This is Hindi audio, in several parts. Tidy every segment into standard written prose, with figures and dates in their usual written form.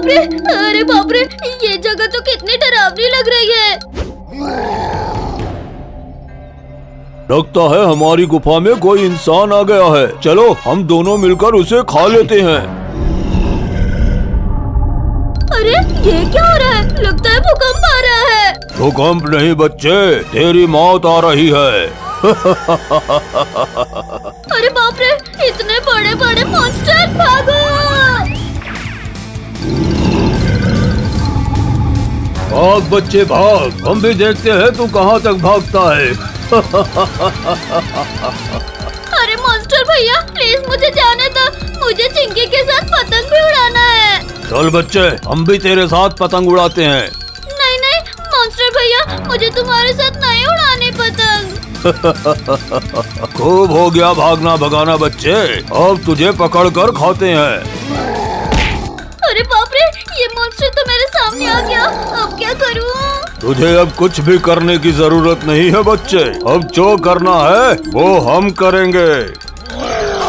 रे, अरे बाप रे, ये जगह तो कितनी डरावनी लग रही है। लगता है हमारी गुफा में कोई इंसान आ गया है। चलो हम दोनों मिलकर उसे खा लेते हैं। अरे ये क्या हो रहा है? लगता है भूकंप आ रहा है। भूकंप नहीं बच्चे, तेरी मौत आ रही है। अरे बाप रे, इतने बड़े बड़े मॉन्स्टर, भागो! भाग बच्चे भाग, हम भी देखते हैं तू कहाँ तक भागता है। अरे मॉन्स्टर भैया, प्लीज मुझे जाने दो, मुझे चिंकी के साथ पतंग भी उड़ाना है। चल बच्चे, हम भी तेरे साथ पतंग उड़ाते हैं। नहीं नहीं मॉन्स्टर भैया, मुझे तुम्हारे साथ नहीं उड़ाने पतंग। खूब हो गया भागना भगाना बच्चे, अब तुझे पकड़ कर खाते हैं। अरे बाप रे, ये मॉन्स्टर तो मेरे सामने आ गया, अब क्या करूं? तुझे अब कुछ भी करने की जरूरत नहीं है बच्चे, अब जो करना है वो हम करेंगे।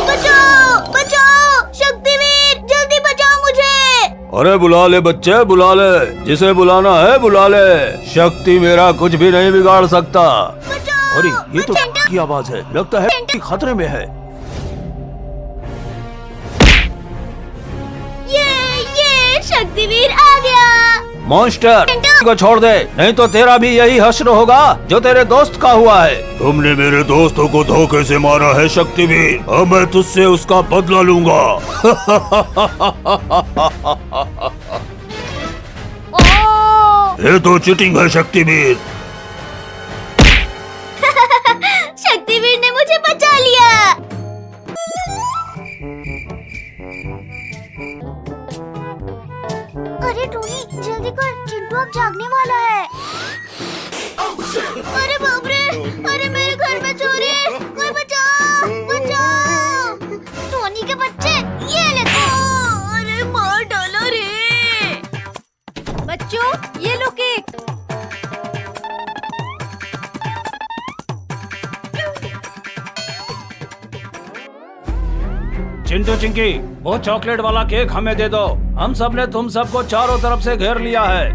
बचाओ बचाओ, शक्तिवीर जल्दी बचाओ मुझे। अरे बुला ले बच्चे, बुला ले, जिसे बुलाना है बुला ले। शक्ति मेरा कुछ भी नहीं बिगाड़ सकता। अरे ये तो की आवाज है, लगता है कि खतरे में है। ये शक्तिवीर आ गया। मॉन्स्टर को छोड़ दे, नहीं तो तेरा भी यही हश्र होगा जो तेरे दोस्त का हुआ है। तुमने मेरे दोस्तों को धोखे से मारा है शक्तिवीर, अब मैं तुझसे उसका बदला लूंगा। ये तो चीटिंग है शक्तिवीर। शक्तिवीर ने मुझे बचा लिया। अरे टोनी जल्दी कर, चिंटू अब जागने वाला है। अरे बाप रे, अरे मेरे घर में चोरी, कोई बचाओ बचाओ। टोनी के बच्चे, ये ले तो। अरे मार डाला रे। बच्चों ये लो केक। चिंटू चिंकी, वो चॉकलेट वाला केक हमें दे दो। हम सब ने तुम सबको चारों तरफ से घेर लिया है।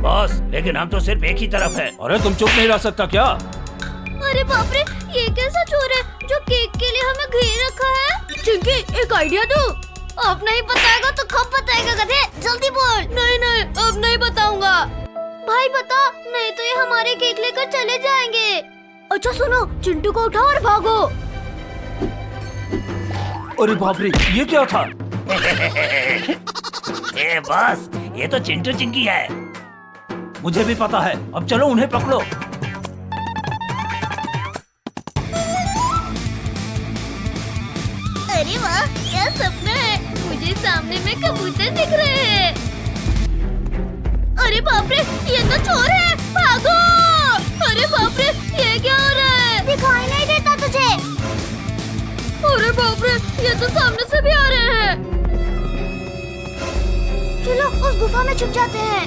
बॉस, लेकिन हम तो सिर्फ एक ही तरफ है। अरे तुम चुप नहीं रह सकता क्या? अरे बाप रे, ये कैसा चोर है जो केक के लिए हमें घेर रखा है? चिंकी एक आइडिया दो। अब नहीं बताएगा तो कब बताएगा गधे, जल्दी बोल। नहीं नहीं अब नहीं बताऊंगा। भाई बता, नहीं तो ये हमारे केक लेकर चले जाएंगे। अच्छा सुनो, चिंटू को उठाओ और भागो। अरे बाप रे, ये क्या था? ए बॉस, ये तो चिंटू चिंकी है। मुझे भी पता है, अब चलो उन्हें पकड़ो। अरे वाह, क्या सपना है, मुझे सामने में कबूतर दिख रहे हैं। अरे बाप रे, ये तो चोर है, भागो। अरे बाप रे, ये क्या हो रहा है? दिखाई नहीं देता तुझे? अरे बाप रे, ये तो सामने से भी आ रहे हैं। चलो उस गुफा में छुप जाते हैं।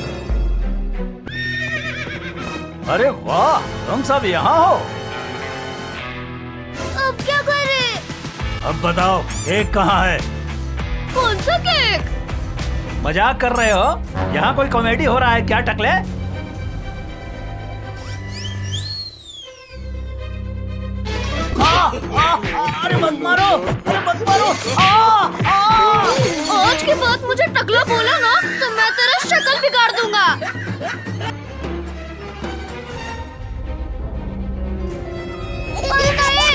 अरे वाह, तुम सब यहाँ हो। अब क्या करें? अब बताओ, केक कहाँ है? कौन सा केक? मजाक कर रहे हो? यहाँ कोई कॉमेडी हो रहा है क्या टकले? अरे मत मारो, अरे मत मारो। आज के बाद मुझे टकला बोला ना तो मैं तेरा शक्ल बिगाड़ दूंगा। अरे नहीं,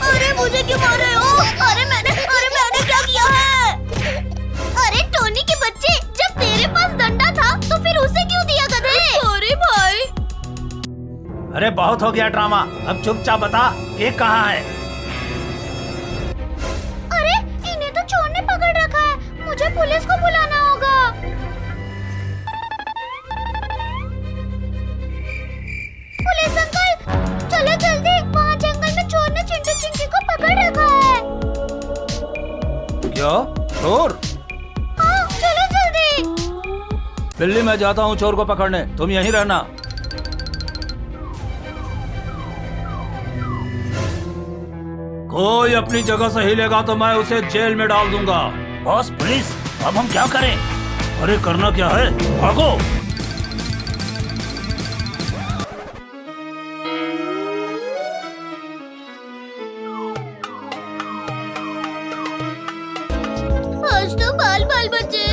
अरे मुझे क्यों मार रहे हो? अरे मैंने क्या किया है? अरे टोनी के बच्चे, जब तेरे पास डंडा था तो फिर उसे क्यों दिया गधे? सॉरी भाई। अरे बहुत हो गया ड्रामा, अब चुपचाप बता, केक कहाँ है? अरे इन्हें तो चोर ने पकड़ रखा है, मुझे पुलिस को बुलाना होगा। पुलिस अंकल, चलो जल्दी, वहाँ जंगल में चोर ने चिंटू चिंकी को पकड़ रखा है। क्या चोर? हाँ चलो जल्दी। बिल्ली, मैं जाता हूँ चोर को पकड़ने, तुम यहीं रहना। कोई अपनी जगह से हिलेगा तो मैं उसे जेल में डाल दूंगा। बॉस पुलिस, अब हम क्या करें? अरे करना क्या है, भागो। आज तो बाल बाल बचे।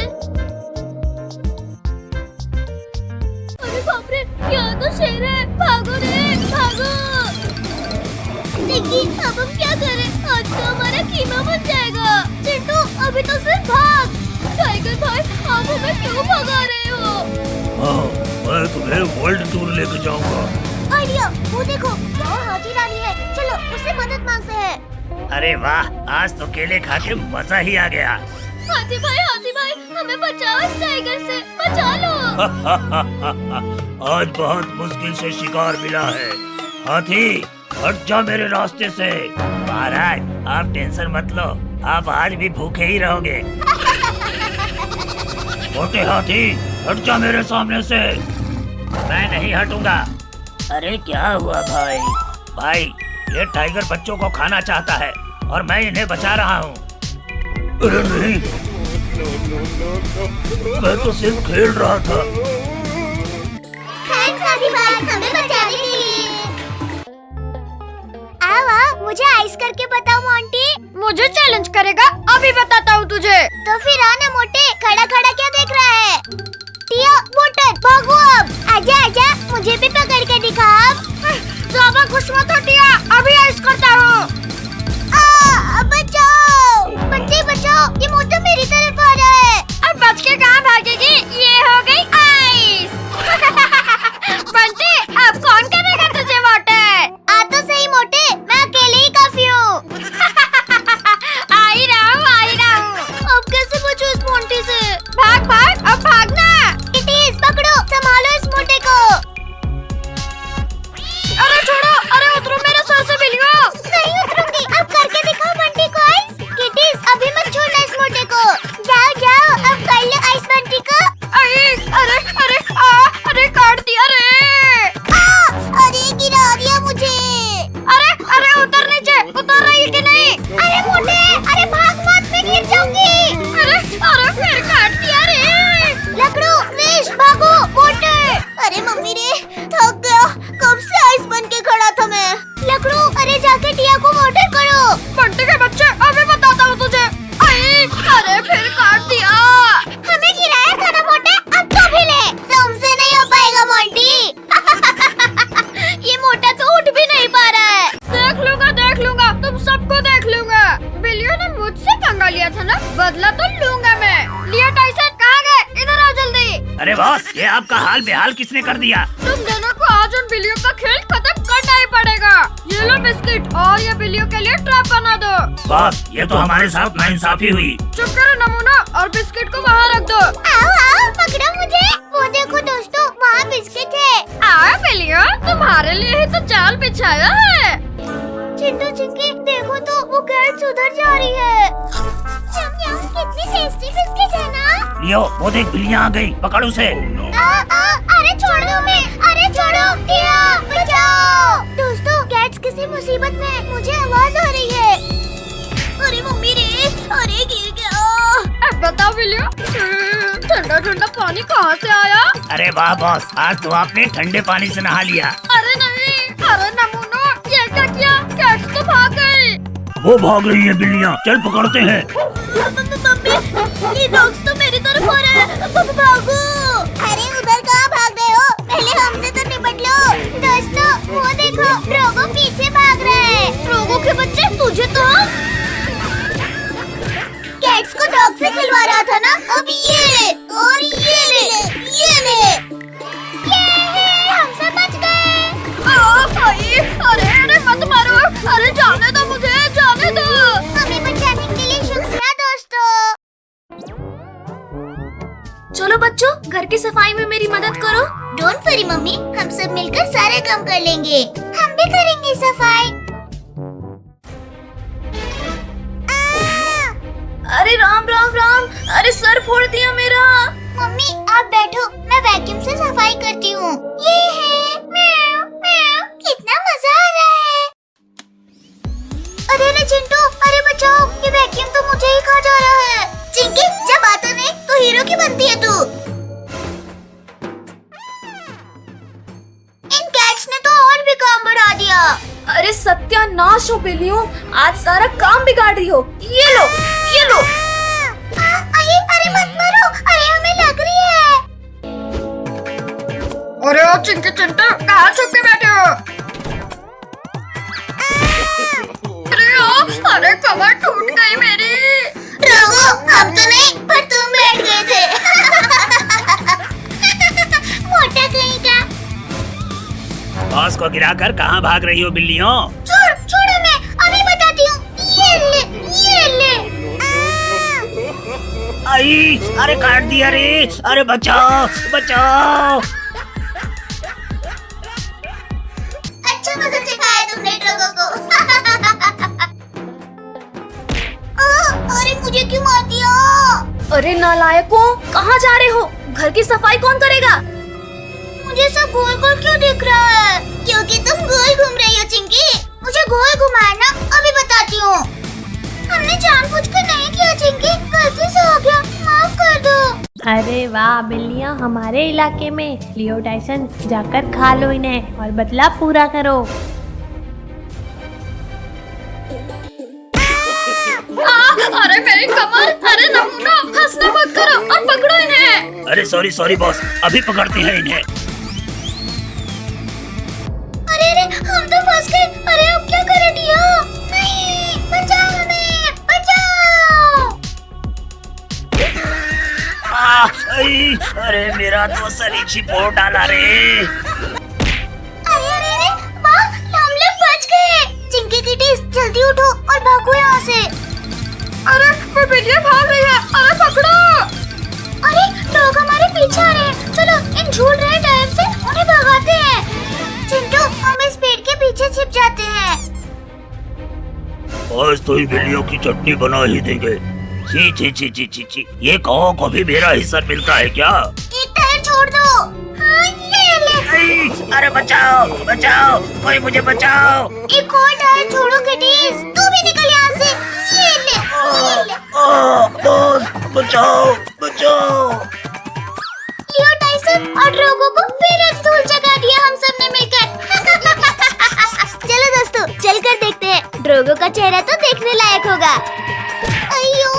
अरे बाप रे, यहाँ तो शेर है, भागो रे भागो। देखिए अब हम क्या करें, आज तो हमारा कीमा बन जाएगा। चिंटू अभी तो सिर्फ भाग। टाइगर भाई आप हमें क्यों भगा रहे हो? हाँ, मैं तुम्हें वर्ल्ड टूर लेके जाऊंगा। आइडिया, वो देखो वो हाथी रानी है, चलो उससे मदद मांगते हैं। अरे वाह, आज तो केले खा के मजा ही आ गया। हाथी भाई हमें बचाओ इस टाइगर से, बचा लो। आज बहुत मुश्किल से शिकार मिला है। हाथी हट जा मेरे रास्ते से। महाराज आप टेंशन मत लो, आप आज भी भूखे ही रहोगे। मोटे हाथी हट जा मेरे सामने से। मैं नहीं हटूंगा। अरे क्या हुआ भाई? भाई ये टाइगर बच्चों को खाना चाहता है और मैं इन्हें बचा रहा हूँ। अरे नहीं, मैं तो सिर्फ खेल रहा था। थैंक्स हाथी भाई हमें बचाने के लिए। आवा मुझे आइस करके बताओ मोंटी। मुझे चैलेंज करेगा? अभी बताता हूँ तुझे। तो फिर आना मोटे, खड़ा खड़ा क्या देख रहा है? टिया मोटर भागो अब, आजा आजा मुझे भी पकड़ के दिखा अब। ज्यादा खुश मत हो टिया, अभी आइस करता हूँ। बचाओ बच्चे बचाओ, ये मोटा मेरी तरफ आ रहा है। अब बच के कहाँ भागेगी, ये हो गई आइस। बंटी अब कौन करेगा तुझे मोटे? आ तो सही मोटे, मैं अकेले ही काफी हूँ। आ ही रहा हूँ। अब कैसे बचूं इस मोंटी से? भाग भाग, अब भागना। किटीज पकड़ो, संभालो इस मोटे को। अरे छोड़ो, अरे उतरो मेरे सर से बिलियो। नहीं उतरूंगी, अब करके दिखाओ बंटी को आइस। किटीज अभी मत छोड़ना इस मोटे को। जाओ जाओ, अब कर लो आइस बंटी को। अरे काट दिया रे। अरे गिरा दिया मुझे। अरे उतर नीचे, उतर रही है कि नहीं? अरे मोटे, अरे भाग मत, मैं गिर जाऊंगी। अरे फिर काट दिया रे। लकड़ू विश भागो मोटे। अरे मम्मी रे, थक गया, कब से आइस बन के खड़ा था मैं। लकड़ू अरे जाके टिया को मोटर करो। बंटे के बच्चे अभी बताता हूँ तुझे। अरे फिर काट दिया। हमें गिराया था ना मोटे, अब तो भी ले। तुमसे नहीं हो पाएगा मोंटी। ये मोटा तो उठ भी नहीं पा रहा है। देख लूंगा, तुम सबको देख लूंगा। बिलियो ने मुझसे पंगा लिया था ना, बदला तो लूंगा मैं। लिया टाइसन कहाँ गए? इधर आओ जल्दी। अरे बॉस, ये आपका हाल बेहाल किसने कर दिया? तुम दोनों को आज उन बिल्लियों का खेल खत्म करना ही पड़ेगा। ये लो बिस्किट और ये बिल्लियों के लिए ट्रैप बना दो। बॉस, ये तो हमारे साथ नाइंसाफी हुई। चुप करो नमूना, और बिस्किट को वहाँ रख दो। आओ पकड़ो मुझे। वो देखो दोस्तों, वहाँ बिस्किट है। आओ बिल्लियों, तुम्हारे लिए ही तो जाल बिछाया है। चिंटू चिंकी देखो तो, वो कैट्स उधर जा रही है। यम यम, कितनी टेस्टी बिस्किट है ना। लियो, वो देख बिल्लियाँ आ गई, पकड़ उसे। अरे छोड़ दो मैं, अरे छोड़ो टिया, बचाओ। दोस्तों कैट्स किसी मुसीबत में, मुझे आवाज आ रही है। अरे मम्मी रे, अरे गिर गया। बताओ बिल्लियों, ठंडा ठंडा पानी कहाँ से आया? अरे वाह बॉस, आज तो आपने ठंडे पानी से नहा लिया। अरे नहीं, अरे नमूनो, ये क्या किया? कैट्स तो भाग गई। वो भाग रही है बिल्लियाँ, चल पकड़ते हैं। मम्मी, ये डॉग्स तो मेरी तरफ आ रहे हैं, भागो। अरे उधर कहाँ भाग रहे हो? पहले हमसे तो निपट लो। दोस्तों वो देखो, रोगो पीछे भाग रहा है। रोगो के बच्चे, तुझे तो कैट्स को डॉग से खिलवा रहा था ना, अब ये ले और ये ले। हम सब बच गए। अरे मत मारो, अरे जाने दो मुझे, जाने दो। हमें बचाने के लिए शुक्रिया दोस्तों। चलो बच्चों, घर की सफाई में मेरी मदद करो। डोंट वरी मम्मी, हम सब मिलकर सारे काम कर लेंगे। हम भी करेंगे सफाई। अरे राम, अरे सर फोड़ दिया मेरा। मम्मी आप बैठो, मैं वैक्यूम से सफाई करती हूँ। ये है म्याऊ म्याऊ, कितना मजा आ रहा है। अरे चिंटू, अरे बचाओ, ये वैक्यूम तो मुझे ही खा जा रहा है। चिंकी, जब बात नहीं हीरो की बनती है तू। इन कैट्स ने तो और भी काम बढ़ा दिया। अरे सत्यानाश हो बिल्लियों, आज सारा काम बिगाड़ रही हो। ये लो, ये लो। अरे मत मारो, अरे हमें लग रही है। अरे ओ चिंकी चिंटू, कहाँ छुप के बैठे हो? अरे कमर टूट गई मेरी। रोगो, हम तो नहीं, पर तुम बैठ गए थे। मोटा कहीं का। बॉस को गिराकर कहाँ भाग रही हो बिल्लियों? छोड़ हमें, अभी बताती हूँ। ये ले। आई, अरे काट दिया रे। अरे बचाओ बचाओ। अच्छा मजा चखाया तुमने ड्रगो को। अरे मुझे क्यों मार दिया? अरे नालायकों, कहाँ जा रहे हो? घर की सफाई कौन करेगा? मुझे सब गोल गोल क्यों दिख रहा है? क्योंकि तुम गोल घूम रही हो चिंकी। मुझे गोल घुमाना, अभी बताती हूँ। हमने जानबूझकर नहीं किया चिंकी, गलती से हो गया, माफ कर दो। अरे वाह बिल्लियाँ हमारे इलाके में। लियो टाइसन, जाकर खा लो इन्हें और बदला पूरा करो। अरे मेरी कमर। अरे नमूना, हंसना मत करो और पकड़ो इन्हें। अरे सॉरी बॉस, अभी पकड़ते हैं इन्हें। अरे हम तो फंस गए। अरे अब क्या करें डियो? नहीं, बचाओ हमें, बचाओ। अरे मेरा तो सर छिपोड़ डाला रे। अरे वाह, हम लोग बच गए। चिंकी किटीज, जल्दी उठो और भागो यहाँ से। अरे वो बिल्लियाँ भाग रही है। अरे पकड़ो। अरे लोग हमारे पीछे आ रहे हैं। चलो इन झूल रहे टायर से उन्हें भगाते हैं। चिंटू, हम इस पेड़ के पीछे छिप जाते हैं। आज तो इन बिल्लियों की चटनी बना ही देंगे। ची ची ची ची ची ची, ये कौओं को भी मेरा हिस्सा मिलता है क्या? एक टायर छोड़ दो। हाँ, ये ले। अरे बचाओ बचाओ, कोई मुझे बचाओ। एक और टायर छोड़ो किटीज, तू भी निकल यहाँ से। ये ले। बॉस बचाओ बचाओ। लियो टाइसन और ड्रोगो को फिर एक धूल जगा दिया हम सब ने मिलकर। चलो दोस्तों, चलकर देखते हैं। ड्रोगो का चेहरा तो देखने लायक होगा। अयो,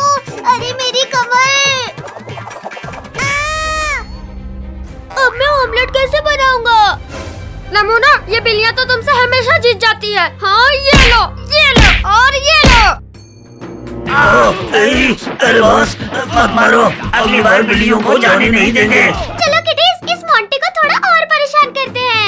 अरे मेरी कमर। अब मैं ऑमलेट कैसे बनाऊंगा? नमूना, ये बिल्लियाँ तो तुमसे हमेशा जीत जाती है। हाँ, ये लो और ये लो। अरे बॉस मत मारो, अगली बार बिल्लियों को जाने नहीं देंगे। चलो किटीज, इस मोंटी को थोड़ा और परेशान करते हैं।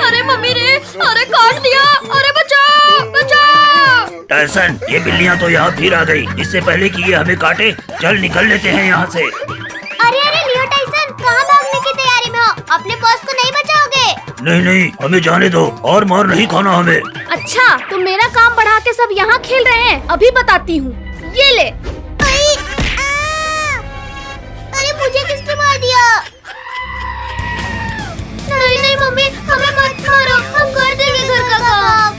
अरे मम्मी रे, अरे काट दिया। अरे बचाओ बचाओ। टाइसन, ये बिल्लियाँ तो यहाँ फिर आ गई। इससे पहले कि ये हमें काटे, चल निकल लेते हैं यहाँ से। अरे लियो टाइसन, कहाँ भागने की तैयारी में हो? अपने बॉस को नहीं बचाओगे? नहीं, हमें जाने दो, और मार नहीं खाना हमें। अच्छा, तुम मेरा काम बढ़ा के सब यहाँ खेल रहे हैं। अभी बताती हूँ, ये ले। अरे मुझे किसने मार दिया? नहीं मम्मी, हमें मत मारो, हम कर देंगे घर का काम।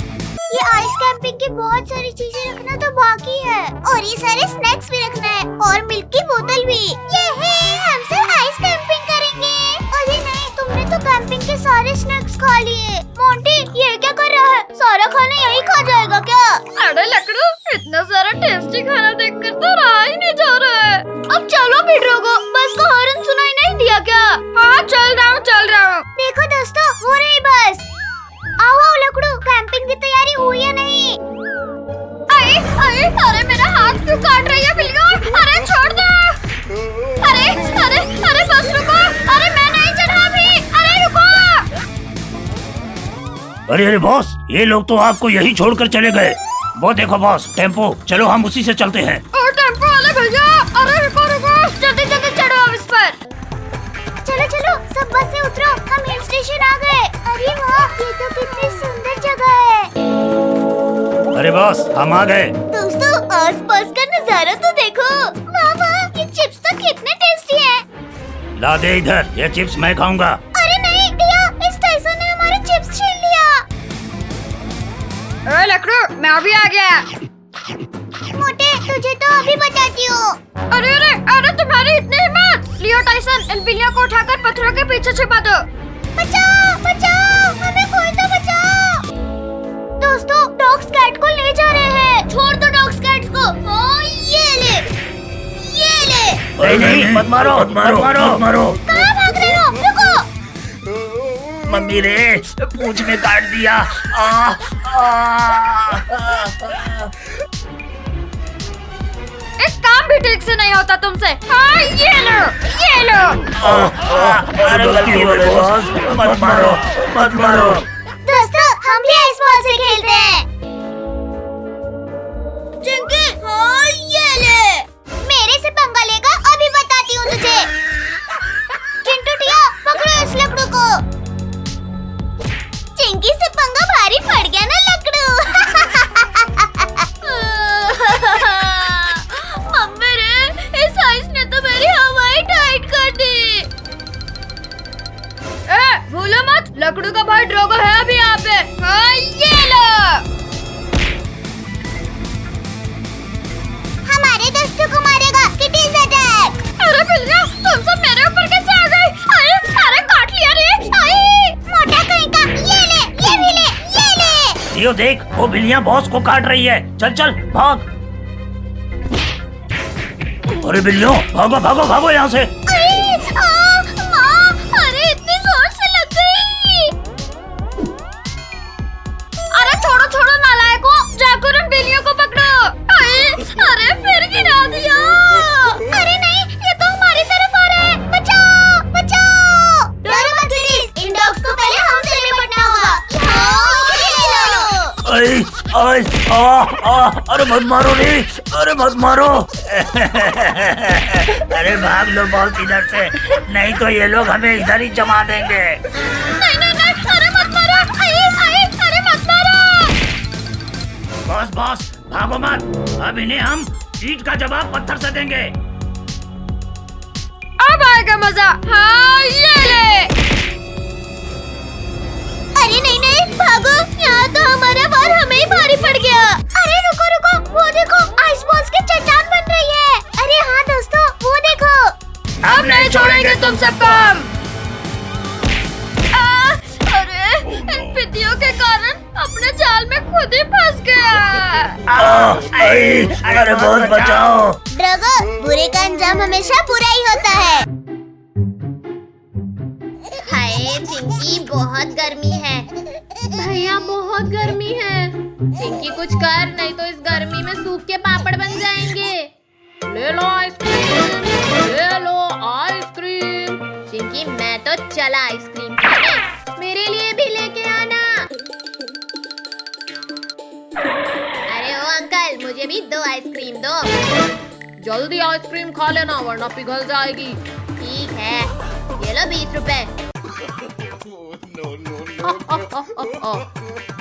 ये आइस कैंपिंग की बहुत सारी चीजें रखना तो बाकी है, और ये सारे स्नैक्स भी रखना है, और मिल्क की बोतल भी। ये है, हम सब आइस कैंपिंग करेंगे। अरे नहीं, तुमने तो कैंपिंग के सारे स्नैक्स खा लिए। मोंटी, ये क्या कर रहा है? सारा खाना यही खा जाएगा क्या? अरे लकड़ू, इतना सारा टेस्टी खाना देखकर तो रहा ही नहीं जा रहा है। अब चलो भी ड्रोगो, बस का हॉर्न सुनाई नहीं दिया क्या? हाँ, चल रहा हूँ। देखो दोस्तों, हो रही बस। आओ लकड़ू, कैंपिंग की तैयारी हुई या नहीं? अरे मेरा हाथ क्यों काट रही है बिल्लियों? अरे छोड़ दो। अरे बस रुको। अरे मैं नहीं चढ़ा अभी। अरे रुको। अरे बॉस, ये लोग तो आपको यही छोड़कर चले गए। वो देखो बॉस, टेम्पो, चलो हम उसी से चलते हैं। और टेम्पो वाले भैया, अरे रुको, जल्दी चढ़ो अब इस पर। चलो, सब बस से उतरो, हम हिल स्टेशन आ गए। अरे वाह, ये तो कितनी सुंदर जगह है। अरे बॉस, हम आ गए। दोस्तों, आसपास का नजारा तो देखो। वाह, ये चिप्स तो कितने टेस्टी हैं। ला दे इधर, ये चिप्स मैं खाऊंगा। अरे नहीं भैया, इस टाइसन ने हमारे चिप्स छीन लिया। लकड़ू, मैं अभी आ गया। मोटे, तुझे तो अभी बताती हूँ। अरे अरे अरे तुम्हारी इतनी हिम्मत! लियो टाइसन, इन बिल्लियों को उठाकर पत्थरों के पीछे छिपा दो। बचाओ बचाओ, हमें कोई तो बचाओ। दोस्तों, डॉग्स कैट को ले जा रहे हैं। छोड़ दो डॉग्स कैट को। हाँ, ये ले, ये ले। नहीं, मत मारो, मत मारो, मत मारो। कहाँ भाग रहे हो? रुको। मम्मी रे, पूंछ में काट दिया। एक काम भी ठीक से नहीं होता तुमसे। हाँ, ये लो, ये लो। अरे गलती हो गई बॉस, मत मारो, मत मारो। दोस्तों, हम भी आइस बॉल से खेलते हैं। चिंकी, हाँ, ये ले। मेरे से पंगा लेगा, अभी बताती हूँ तुझे। चिंटू टिया, पकड़ो इस लकड़ू को। चिंकी से पंगा भारी पड़ गया ना लकड़ू। मम्मी रे, इस आइस ने तो मेरी हवाई टाइट कर दी। भूलो मत, लकड़ू का भाई ड्रोगो है अभी यहाँ पे। हाँ, ये लो। हमारे दोस्तों को मारेगा, किटीज अटैक। अरे बिल्लियाँ, तुम सब मेरे ऊपर कैसे आ गई? अरे अरे काट लिया रे। अरे, मोटा कहीं का, ये ले, ये भी ले, ये ले। लियो देख, वो बिल्लियाँ बॉस को काट रही है। चल चल भाग। अरे बिल्लियों, भागो भागो भागो यहाँ से। अरे, माँ, अरे इतनी जोर से लग गई। अरे छोड़ो छोड़ो नालायकों, जाकर उन बिल्लियों को पकड़ो। अरे फिर गिरा दिया। अरे नहीं, ये तो हमारी तरफ आ रहा है। बचाओ बचाओ। डरो मत किटीज, इन डॉग्स को पहले हमसे निपटना होगा। हाँ, ये लो। अरे अरे मत मारो रे, अरे मत मारो। अरे भाग लो बॉस इधर से, नहीं तो ये लोग हमें इधर ही जमा देंगे। नहीं नहीं नहीं, अरे मत मारो। अरे मत मारो। बॉस बॉस, भागो मत, अब इन्हें हम ईंट का जवाब पत्थर से देंगे। अब आएगा मजा। हाँ, ये ले। अरे नहीं नहीं, भागो, यहाँ तो हमारा बार हमें ही भारी पड़ गया। अरे रुको रुको, वो देखो, आइस बॉल्स की चट्टान बन रही है। अरे हाँ दोस्तों, वो देखो। अब नहीं छोड़ेंगे तुम सबको हम। अरे इन पितियों के कारण अपने जाल में खुद ही फंस गया। अरे बॉस बचाओ। ड्रगो, बुरे का अंजाम हमेशा बुरा ही होता है। हाय चिंकी, बहुत गर्मी है। भैया बहुत गर्मी है। चिंकी कुछ कर, नहीं तो इस गर्मी में सूख के पापड़ बन जाएंगे। ले लो आइसक्रीम, ले लो आइसक्रीम। चिंकी मैं तो चला आइसक्रीम खाने, मेरे लिए भी लेके आना। अरे ओ अंकल, मुझे भी 2 आइसक्रीम दो। जल्दी आइसक्रीम खा लेना वरना पिघल जाएगी। ठीक है, ये लो 20 रुपए।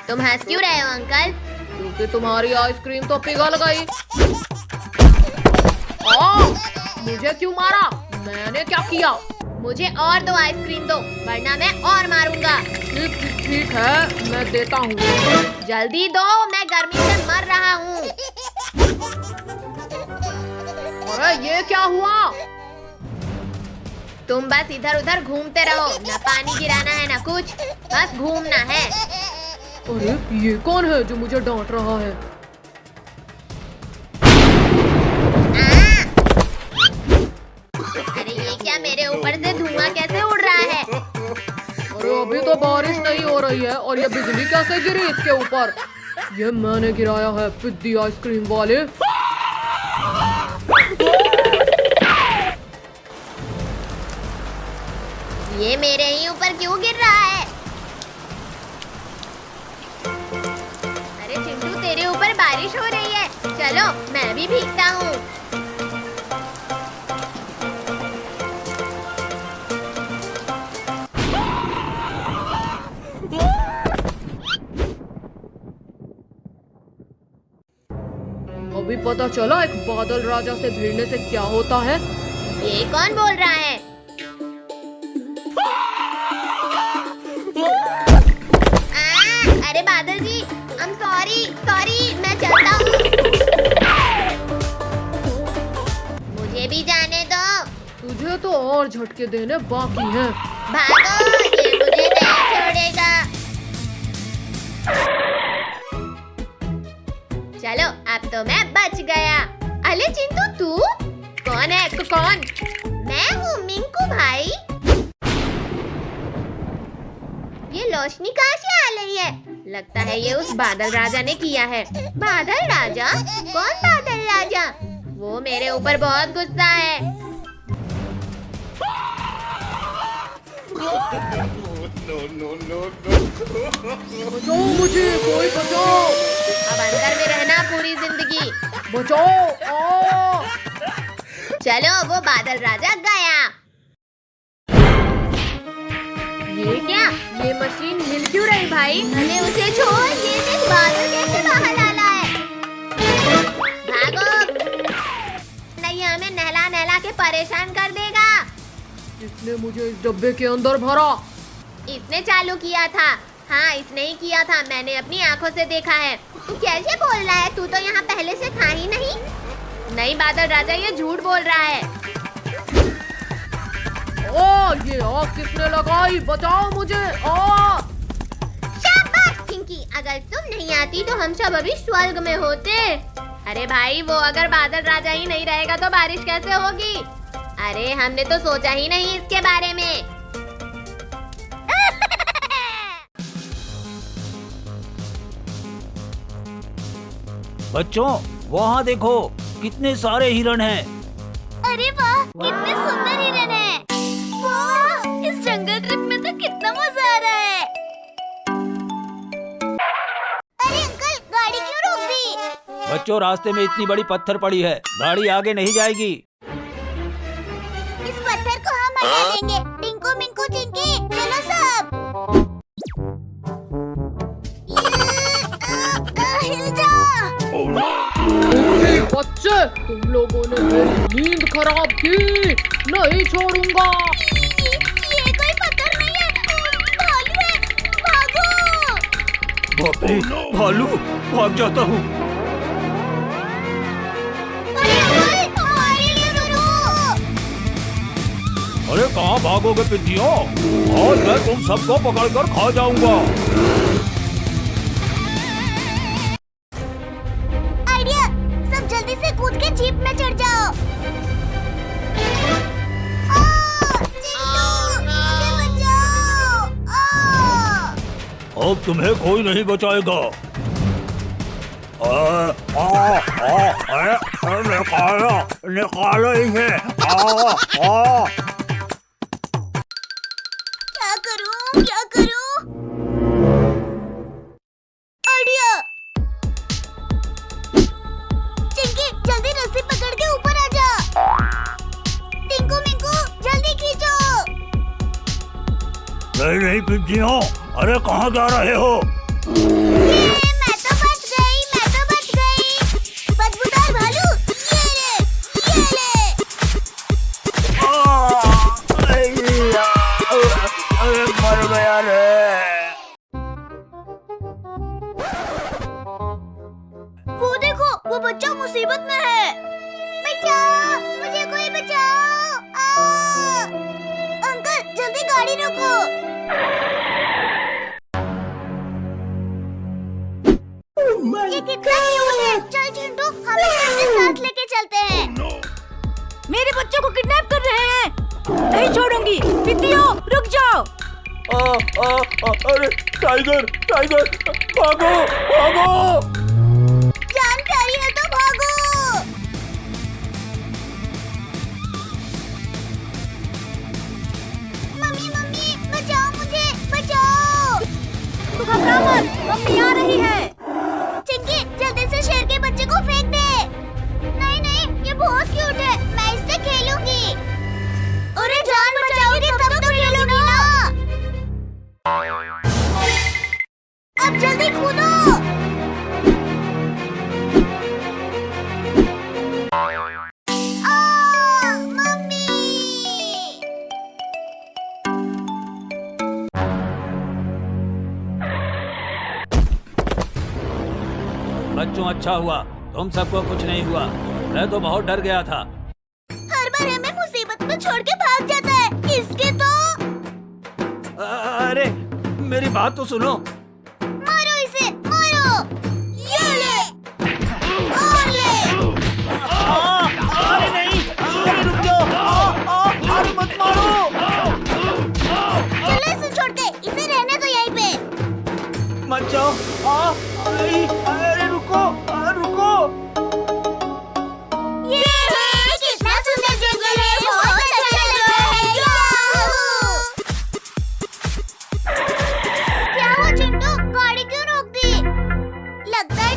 तुम हंस क्यों रहे हो अंकल? क्योंकि तुम्हारी आइसक्रीम तो पिघल गई। मुझे क्यों मारा? मैंने क्या किया? मुझे और 2 आइसक्रीम दो, वरना मैं और मारूंगा। ठीक है, मैं देता हूँ। जल्दी दो, मैं गर्मी से मर रहा हूँ। अरे ये क्या हुआ? तुम बस इधर उधर घूमते रहो, न पानी गिराना है न कुछ, बस घूमना है। अरे ये कौन है जो मुझे डांट रहा है? अरे ये क्या, मेरे ऊपर से धुआं कैसे उड़ रहा है? अरे अभी तो बारिश नहीं हो रही है और ये बिजली कैसे गिरी इसके ऊपर? ये मैंने गिराया है, पिद्दी आइसक्रीम वाले। ये मेरे ही ऊपर क्यों गिर रहा है? अरे चिंटू, तेरे ऊपर बारिश हो रही है, चलो मैं भी भीगता हूँ। अभी पता चला एक बादल राजा से भिड़ने से क्या होता है? ये कौन बोल रहा है? अरे बादल जी, I'm sorry, मैं चलता हूँ। और झटके देने बाकी हैं। भागो, ये मुझे नहीं छोड़ेगा। चलो अब तो मैं बच गया। अरे चिंटू तू कौन है? कौन? मैं हूँ मिंकू भाई। ये रोशनी कहाँ से आ रही है? लगता है ये उस बादल राजा ने किया है। बादल राजा? कौन बादल राजा? वो मेरे ऊपर बहुत गुस्सा है। बचाओ मुझे, कोई बचाओ। अब अंदर में रहना पूरी जिंदगी। बचाओ। चलो वो बादल राजा गया। ये क्या? ये मशीन हिल क्यों रही भाई? अरे उसे छोड़, ये देख बादल कैसे बाहर आला है। भागो, नहीं हमें नहला नहला के परेशान कर देगा। इसने मुझे इस डब्बे के अंदर भरा। इसने चालू किया था। हाँ इसने ही किया था, मैंने अपनी आंखों से देखा है। तू कैसे बोल रहा है? तू तो यहाँ पहले से था ही नहीं। नहीं बादल राजा, ये झूठ बोल रहा है। ओ, ये आग किसने लगाई? बचाओ मुझे। शाबाश पिंकी, अगर तुम नहीं आती तो हम सब अभी स्वर्ग में होते। अरे भाई वो अगर बादल राजा ही नहीं रहेगा तो बारिश कैसे होगी? अरे हमने तो सोचा ही नहीं इसके बारे में। बच्चों वहाँ देखो, कितने सारे हिरण हैं। अरे वाह, कितने सुंदर हिरण हैं। वाह, इस जंगल ट्रिप में तो कितना मजा आ रहा है। अरे अंकल, गाड़ी क्यों रोक दी? बच्चों रास्ते में इतनी बड़ी पत्थर पड़ी है, गाड़ी आगे नहीं जाएगी। इस पत्थर को हम हटा देंगे। टिंकू मिंकू चिंकी, चलो सब। हिल जा। बच्चे, तुम लोगों ने मेरी नींद खराब की। नहीं छोड़ूंगा। ये कोई पत्थर नहीं है, भालू है। भागो। बाप रे, भालू! भाग जाता हूँ। अरे अंकल, हमारे लिए रुको। अरे कहाँ भागोगे पिद्दियों? और मैं तुम सबको पकड़कर खा जाऊंगा। आइडिया, सब जल्दी से कूद के जीप में चढ़ जाओ। चिंटू, मुझे बचाओ। अब तुम्हें कोई नहीं बचाएगा। निकालो, निकालो इसे। क्या करूं? क्या करूं? आइडिया। चिंकी, जल्दी रस्सी पकड़ के ऊपर आ जा। टिंकू मिंकू, जल्दी खींचो। नहीं नहीं पिद्दियों, अरे कहाँ जा रहे हो? मैं तो बच गई, मैं तो बच गई। बदबूदार भालू, ये ले। अरे मर गया रे। वो देखो, वो बच्चा मुसीबत में है। बचाओ, मुझे कोई बचाओ। अंकल जल्दी गाड़ी रोको। ये कितना क्यूट है। चल चिंटू, हम इसे अपने साथ लेके चलते हैं। मेरे बच्चों को किडनैप कर रहे हैं। नहीं छोड़ूंगी। पिद्दियों, रुक जाओ। अरे टाइगर, टाइगर! भागो, भागो! जान प्यारी है तो भागो। मम्मी मम्मी, बचाओ मुझे, बचाओ। तू घबरा मत, मम्मी आ रही है। चिंकी, जल्दी से शेर के बच्चे को फेंक दे। नहीं नहीं, ये बहुत क्यूट है, मैं इससे खेलूंगी। अरे जान बचाओगी तब तो खेलूंगी ना। अब जल्दी कूदो। मम्मी। बच्चों अच्छा हुआ, तुम सबको कुछ नहीं हुआ। मैं तो बहुत डर गया था। हर बार हमें मुसीबत में छोड़ के भाग जाता इसके तो अरे मेरी बात तो सुनो। मारो इसे, मारो। ये ले, और ले। अरे नहीं, अरे रुक जाओ, अरे मत मारो। चलो इसे छोड़ दे, इसे रहने दो यहीं पे। मत जाओ, अरे रुको, रुको। ये कितना सुंदर जंगल है, बहुत अच्छा लग रहा है। याहू! क्या हुआ चिंटू, गाड़ी क्यों रोक दी? लगता है